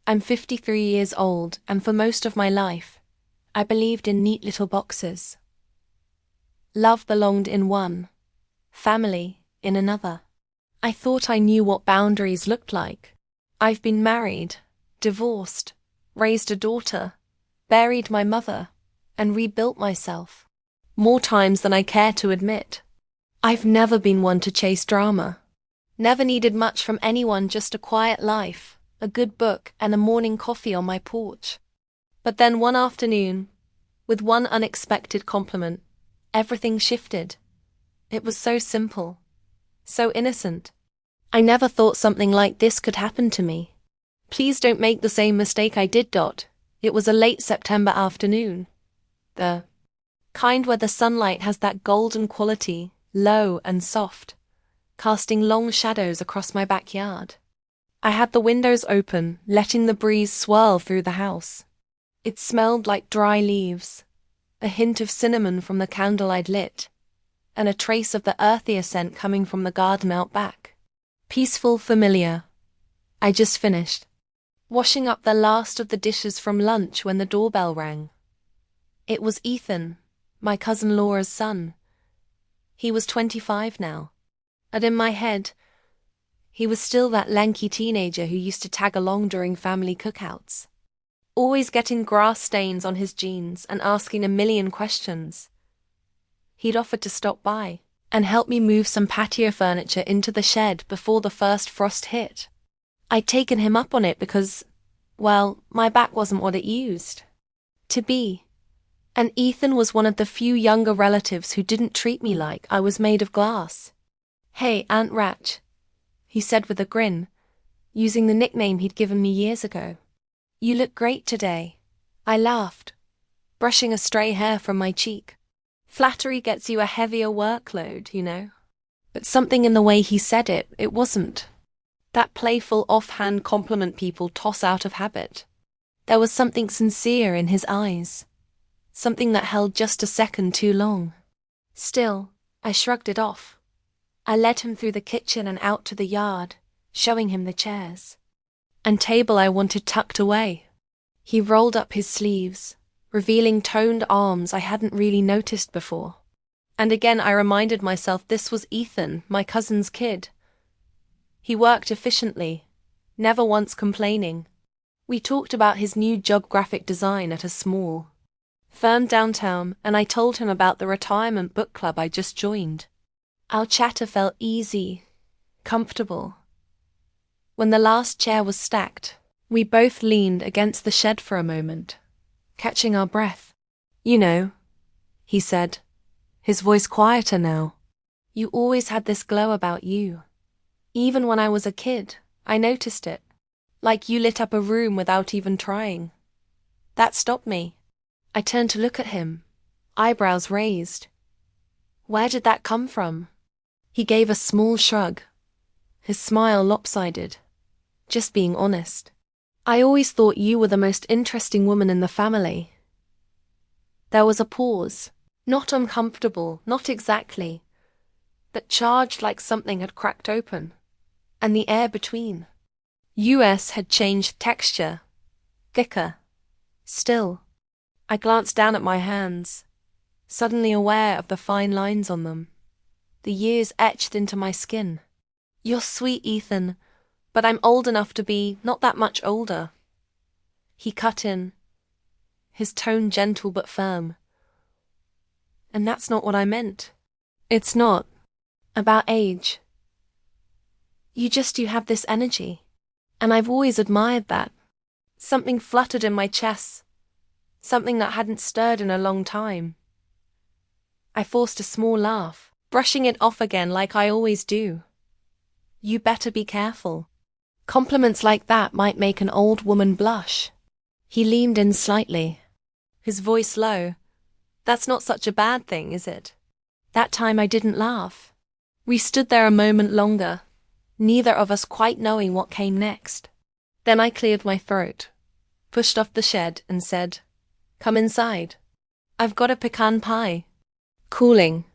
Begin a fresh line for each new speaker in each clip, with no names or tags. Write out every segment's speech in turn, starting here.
I'm 53 years old, and for most of my life, I believed in neat little boxes. Love belonged in one, family in another. I thought I knew what boundaries looked like. I've been married, divorced, raised a daughter, buried my mother, and rebuilt myself. More times than I care to admit. I've never been one to chase drama. Never needed much from anyone, just a quiet life, a good book, and a morning coffee on my porch. But then one afternoon, with one unexpected compliment, everything shifted. It was so simple, so innocent. I never thought something like this could happen to me. Please don't make the same mistake I did. It was a late September afternoon. The kind where the sunlight has that golden quality, low and soft, casting long shadows across my backyard. I had the windows open, letting the breeze swirl through the house. It smelled like dry leaves, a hint of cinnamon from the candle I'd lit, and a trace of the earthier scent coming from the garden out back. Peaceful, familiar. I just finished washing up the last of the dishes from lunch when the doorbell rang. It was Ethan, my cousin Laura's son. He was 25 now. And in my head, he was still that lanky teenager who used to tag along during family cookouts, always getting grass stains on his jeans and asking a million questions. He'd offered to stop by and help me move some patio furniture into the shed before the first frost hit. I'd taken him up on it because, well, my back wasn't what it used to be. And Ethan was one of the few younger relatives who didn't treat me like I was made of glass. "Hey, Aunt Ratch," he said with a grin, using the nickname he'd given me years ago. "You look great today." I laughed, brushing a stray hair from my cheek. Flattery gets you a heavier workload, you know. But something in the way he said it wasn't that playful offhand compliment people toss out of habit. There was something sincere in his eyes, something that held just a second too long. Still, I shrugged it off. I led him through the kitchen and out to the yard, showing him the chairs and table I wanted tucked away. He rolled up his sleeves, revealing toned arms I hadn't really noticed before. And again I reminded myself this was Ethan, my cousin's kid. He worked efficiently, never once complaining. We talked about his new job, graphic design, at a small firm downtown, and I told him about the retirement book club I just joined. Our chatter felt easy, comfortable. When the last chair was stacked, we both leaned against the shed for a moment, catching our breath. "You know," he said, his voice quieter now, "you always had this glow about you. Even when I was a kid, I noticed it. Like you lit up a room without even trying. That stopped me." I turned to look at him, eyebrows raised. "Where did that come from?" He gave a small shrug, his smile lopsided. "Just being honest. I always thought you were the most interesting woman in the family." There was a pause, not uncomfortable, not exactly, but charged like something had cracked open, and the air between. US had changed texture, thicker, still. I glanced down at my hands, suddenly aware of the fine lines on them, the years etched into my skin. "You're sweet, Ethan, but I'm old enough to be not that much older." He cut in, his tone gentle but firm. "And that's not what I meant. It's not about age. You have this energy, and I've always admired that." Something fluttered in my chest, something that hadn't stirred in a long time. I forced a small laugh, brushing it off again like I always do. "You better be careful. Compliments like that might make an old woman blush." He leaned in slightly, his voice low. "That's not such a bad thing, is it?" That time I didn't laugh. We stood there a moment longer, neither of us quite knowing what came next. Then I cleared my throat, pushed off the shed, and said, "Come inside. I've got a pecan pie. Cooling.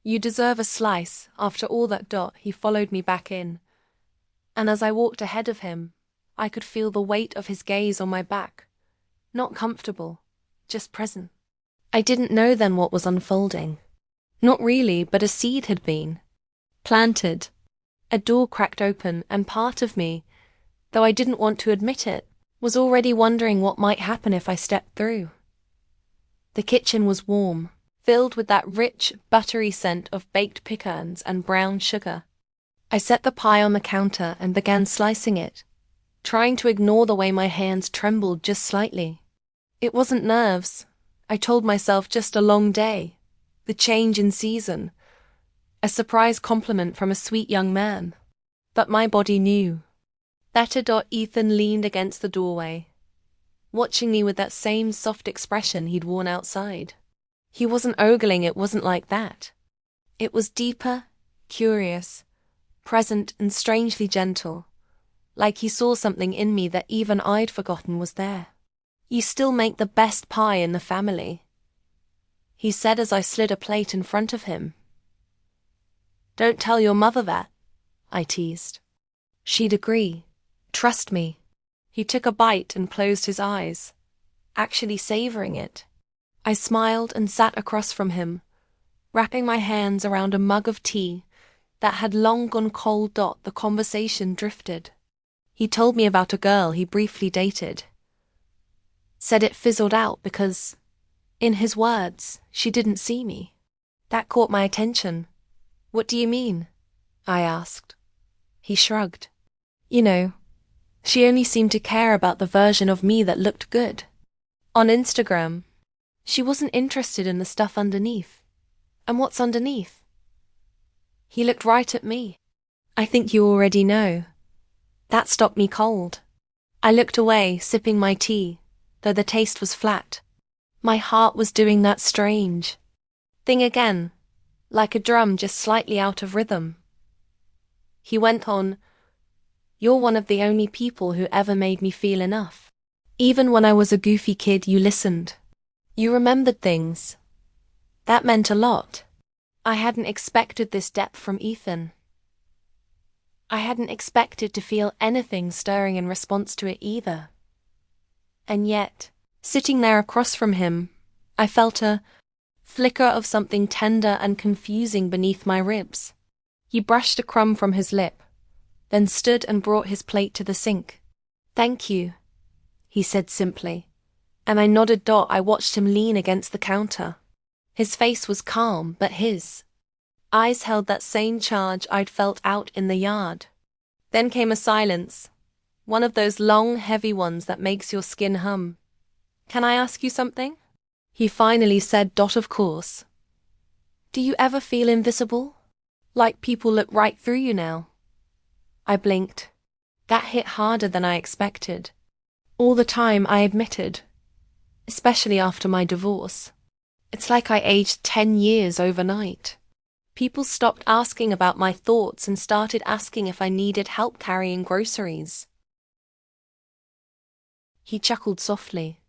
You deserve a slice." After all that, he followed me back in, and as I walked ahead of him, I could feel the weight of his gaze on my back. Not comfortable, just present. I didn't know then what was unfolding. Not really, but a seed had been planted. A door cracked open, and part of me, though I didn't want to admit it, was already wondering what might happen if I stepped through. The kitchen was warm, filled with that rich, buttery scent of baked pecans and brown sugar. I set the pie on the counter and began slicing it, trying to ignore the way my hands trembled just slightly. It wasn't nerves. I told myself just a long day, the change in season, a surprise compliment from a sweet young man. But my body knew. Ethan leaned against the doorway, watching me with that same soft expression he'd worn outside. He wasn't ogling, it wasn't like that. It was deeper, curious, present and strangely gentle, like he saw something in me that even I'd forgotten was there. "You still make the best pie in the family," he said as I slid a plate in front of him. "Don't tell your mother that," I teased. "She'd agree. Trust me." He took a bite and closed his eyes, actually savoring it. I smiled and sat across from him, wrapping my hands around a mug of tea that had long gone cold. The conversation drifted. He told me about a girl he briefly dated. Said it fizzled out because, in his words, she didn't see me. That caught my attention. "What do you mean?" I asked. He shrugged. "You know, she only seemed to care about the version of me that looked good. On Instagram, she wasn't interested in the stuff underneath." "And what's underneath?" He looked right at me. "I think you already know." That stopped me cold. I looked away, sipping my tea, though the taste was flat. My heart was doing that strange thing again, like a drum just slightly out of rhythm. He went on, "You're one of the only people who ever made me feel enough. Even when I was a goofy kid, you listened. You remembered things. That meant a lot." I hadn't expected this depth from Ethan. I hadn't expected to feel anything stirring in response to it either. And yet, sitting there across from him, I felt a flicker of something tender and confusing beneath my ribs. He brushed a crumb from his lip, then stood and brought his plate to the sink. "Thank you," he said simply, and I nodded. I watched him lean against the counter. His face was calm, but his eyes held that same charge I'd felt out in the yard. Then came a silence, one of those long, heavy ones that makes your skin hum. "Can I ask you something?" he finally said. "Of course. Do you ever feel invisible? Like people look right through you now?" I blinked. That hit harder than I expected. All the time, I admitted, especially after my divorce. It's like I aged 10 years overnight. People stopped asking about my thoughts and started asking if I needed help carrying groceries. He chuckled softly.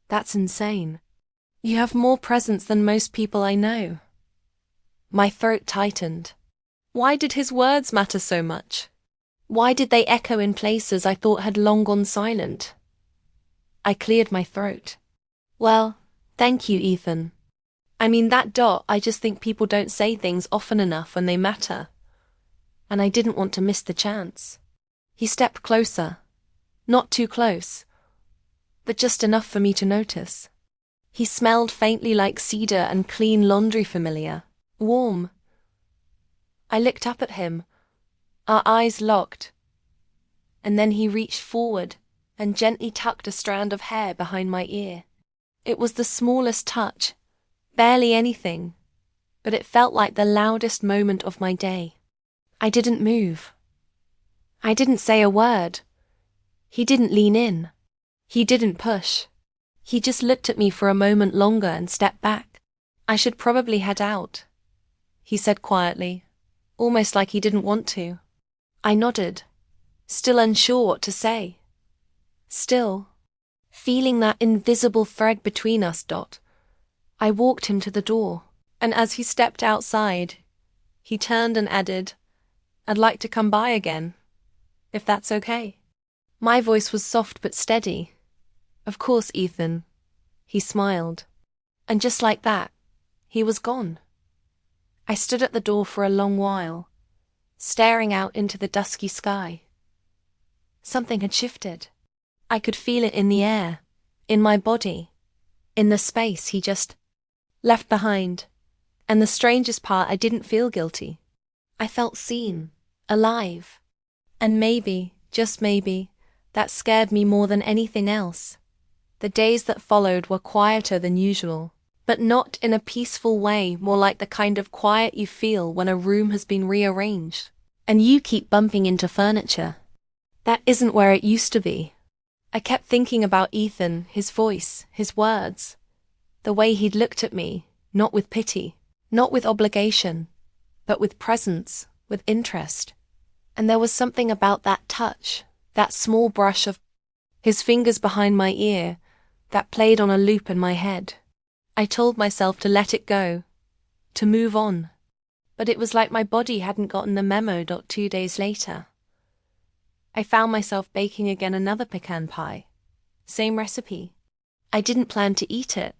"That's insane. You have more presence than most people I know." My throat tightened. Why did his words matter so much? Why did they echo in places I thought had long gone silent? I cleared my throat. "Well, thank you, Ethan. I mean that. I just think people don't say things often enough when they matter. And I didn't want to miss the chance." He stepped closer. Not too close, but just enough for me to notice. He smelled faintly like cedar and clean laundry, familiar, warm. I looked up at him, our eyes locked, and then he reached forward and gently tucked a strand of hair behind my ear. It was the smallest touch, barely anything, but it felt like the loudest moment of my day. I didn't move. I didn't say a word. He didn't lean in. He didn't push. He just looked at me for a moment longer and stepped back. "I should probably head out," he said quietly, almost like he didn't want to. I nodded, still unsure what to say. Still, feeling that invisible thread between us. I walked him to the door, and as he stepped outside, he turned and added, "I'd like to come by again, if that's okay." My voice was soft but steady. Of course, Ethan. He smiled. And just like that, he was gone. I stood at the door for a long while, staring out into the dusky sky. Something had shifted. I could feel it in the air, in my body, in the space he just left behind. And the strangest part, I didn't feel guilty. I felt seen, alive. And maybe, just maybe, that scared me more than anything else. The days that followed were quieter than usual, but not in a peaceful way, more like the kind of quiet you feel when a room has been rearranged, and you keep bumping into furniture. That isn't where it used to be. I kept thinking about Ethan, his voice, his words, the way he'd looked at me, not with pity, not with obligation, but with presence, with interest. And there was something about that touch, that small brush of his fingers behind my ear, that played on a loop in my head. I told myself to let it go, to move on. But it was like my body hadn't gotten the memo. 2 days later, I found myself baking again another pecan pie. Same recipe. I didn't plan to eat it.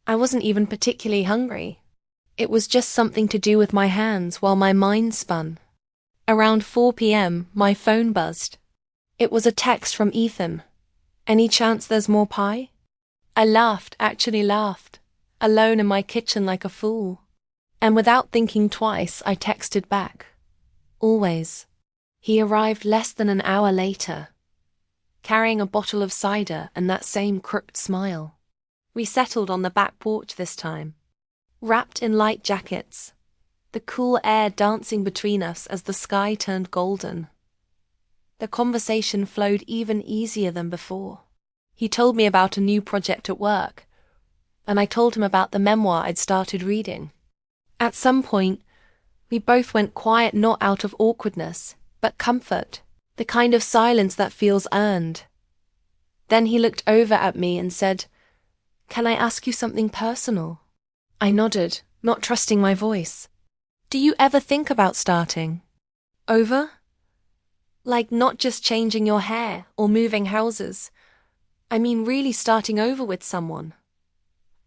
I wasn't even particularly hungry. It was just something to do with my hands while my mind spun. Around 4 p.m, my phone buzzed. It was a text from Ethan. Any chance there's more pie? I laughed, actually laughed, alone in my kitchen like a fool. And without thinking twice, I texted back. Always. He arrived less than an hour later, carrying a bottle of cider and that same crooked smile. We settled on the back porch this time, wrapped in light jackets, the cool air dancing between us as the sky turned golden. The conversation flowed even easier than before. He told me about a new project at work, and I told him about the memoir I'd started reading. At some point, we both went quiet, not out of awkwardness, but comfort, the kind of silence that feels earned. Then he looked over at me and said, "Can I ask you something personal?" I nodded, not trusting my voice. "Do you ever think about starting over? Like not just changing your hair or moving houses. I mean really starting over with someone."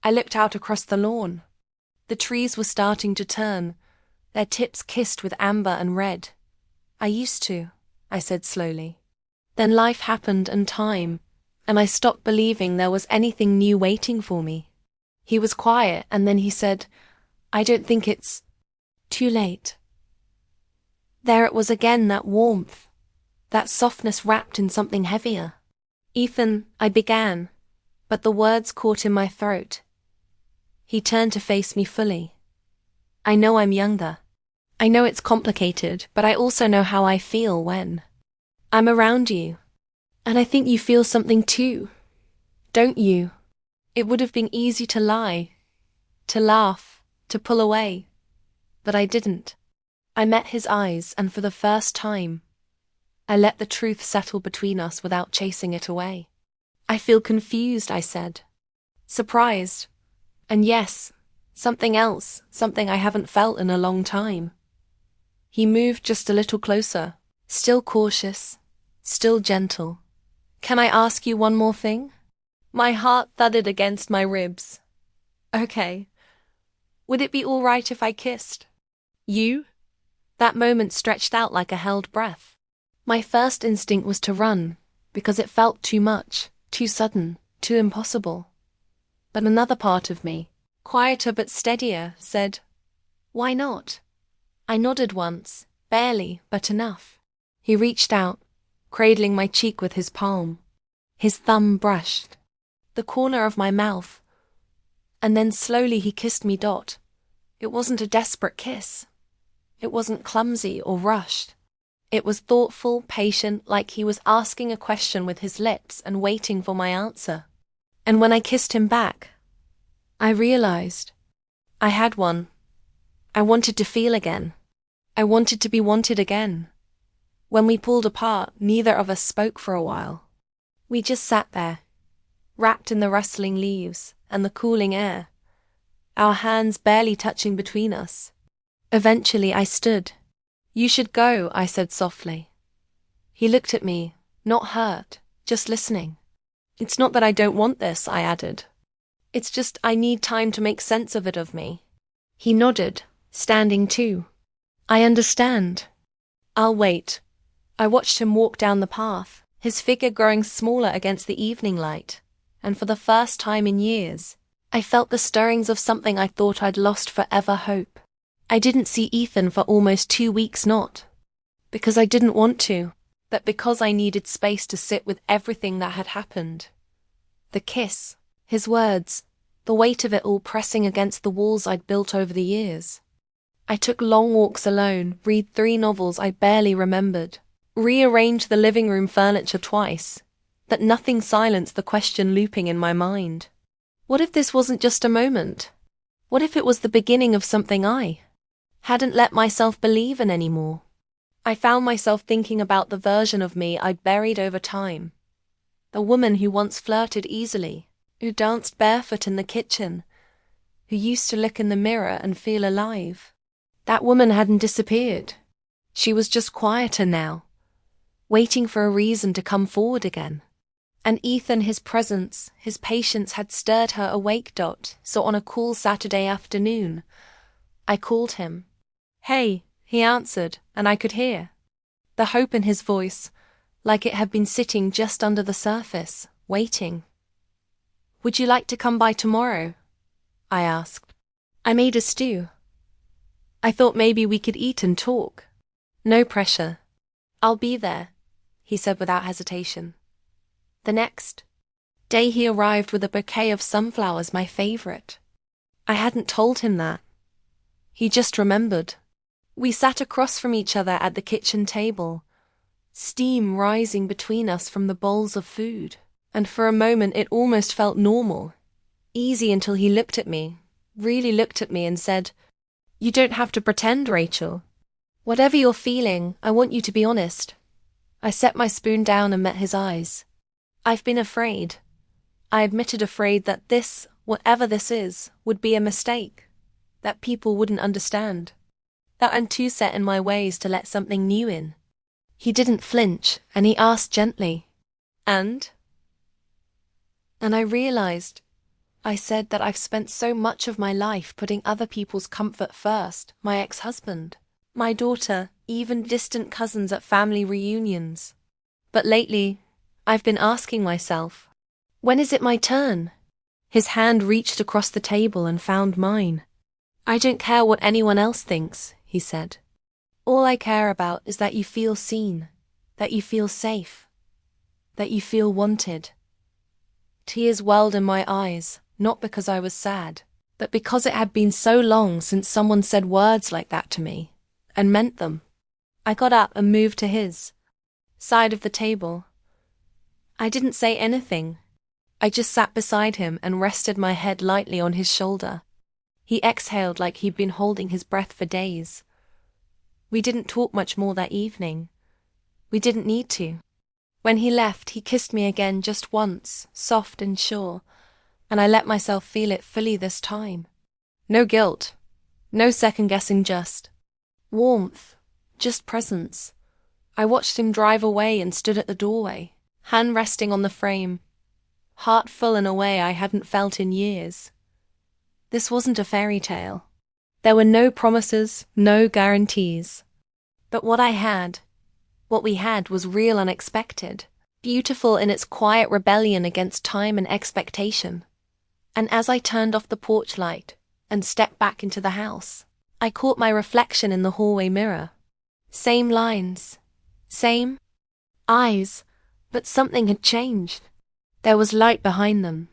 I looked out across the lawn. The trees were starting to turn, their tips kissed with amber and red. "I used to," I said slowly. Then life happened and time, and I stopped believing there was anything new waiting for me. He was quiet, and then he said, "I don't think it's too late." There it was again, that warmth, that softness wrapped in something heavier. "Ethan," I began, but the words caught in my throat. He turned to face me fully. "I know I'm younger. I know it's complicated, but I also know how I feel when I'm around you. And I think you feel something too, don't you? It would have been easy to lie, to laugh, to pull away. But I didn't." I met his eyes, and for the first time, I let the truth settle between us without chasing it away. "I feel confused," I said. "Surprised. And yes, something else, something I haven't felt in a long time." He moved just a little closer, still cautious, still gentle. "Can I ask you one more thing?" My heart thudded against my ribs. "Okay. Would it be all right if I kissed you?" That moment stretched out like a held breath. My first instinct was to run, because it felt too much, too sudden, too impossible. But another part of me, quieter but steadier, said, "Why not?" I nodded once, barely, but enough. He reached out, cradling my cheek with his palm. His thumb brushed the corner of my mouth, and then slowly he kissed me. It wasn't a desperate kiss. It wasn't clumsy or rushed. It was thoughtful, patient, like he was asking a question with his lips and waiting for my answer. And when I kissed him back, I realized I had one. I wanted to feel again. I wanted to be wanted again. When we pulled apart, neither of us spoke for a while. We just sat there, wrapped in the rustling leaves and the cooling air, our hands barely touching between us. Eventually I stood. "You should go," I said softly. He looked at me, Not hurt, just listening. It's not that I don't want this, I added. It's just I need time to make sense of me. He nodded, standing too. I understand. I'll wait. I watched him walk down the path, his figure growing smaller against the evening light, and for the first time in years, I felt the stirrings of something I thought I'd lost forever: hope. I didn't see Ethan for almost 2 weeks, not because I didn't want to, but because I needed space to sit with everything that had happened. The kiss, his words, the weight of it all pressing against the walls I'd built over the years. I took long walks alone, read 3 novels I barely remembered, rearranged the living room furniture twice, but nothing silenced the question looping in my mind. What if this wasn't just a moment? What if it was the beginning of something I hadn't let myself believe in anymore? I found myself thinking about the version of me I'd buried over time. The woman who once flirted easily, who danced barefoot in the kitchen, who used to look in the mirror and feel alive. That woman hadn't disappeared. She was just quieter now, waiting for a reason to come forward again. And Ethan, his presence, his patience had stirred her awake. So on a cool Saturday afternoon, I called him. "Hey," he answered, and I could hear the hope in his voice, like it had been sitting just under the surface, waiting. "Would you like to come by tomorrow?" I asked. "I made a stew. I thought maybe we could eat and talk. No pressure." "I'll be there," he said without hesitation. The next day he arrived with a bouquet of sunflowers, my favorite. I hadn't told him that. He just remembered. We sat across from each other at the kitchen table, steam rising between us from the bowls of food, and for a moment it almost felt normal, easy, until he looked at me, really looked at me, and said, "You don't have to pretend, Rachel. Whatever you're feeling, I want you to be honest." I set my spoon down and met his eyes. "I've been afraid." I admitted, afraid that this, whatever this is, would be a mistake, that people wouldn't understand, that I'm too set in my ways to let something new in. He didn't flinch, and he asked gently, And I realized. I said that I've spent so much of my life putting other people's comfort first, my ex-husband, my daughter, even distant cousins at family reunions. But lately, I've been asking myself, when is it my turn? His hand reached across the table and found mine. "I don't care what anyone else thinks," he said. "All I care about is that you feel seen, that you feel safe, that you feel wanted." Tears welled in my eyes, not because I was sad, but because it had been so long since someone said words like that to me, and meant them. I got up and moved to his side of the table. I didn't say anything. I just sat beside him and rested my head lightly on his shoulder. He exhaled like he'd been holding his breath for days. We didn't talk much more that evening. We didn't need to. When he left, he kissed me again just once, soft and sure, and I let myself feel it fully this time. No guilt, no second-guessing, just warmth, just presence. I watched him drive away and stood at the doorway, hand resting on the frame, heart full in a way I hadn't felt in years. This wasn't a fairy tale. There were no promises, no guarantees. But what we had was real, unexpected, beautiful in its quiet rebellion against time and expectation. And as I turned off the porch light and stepped back into the house, I caught my reflection in the hallway mirror. Same lines, same eyes, but something had changed. There was light behind them,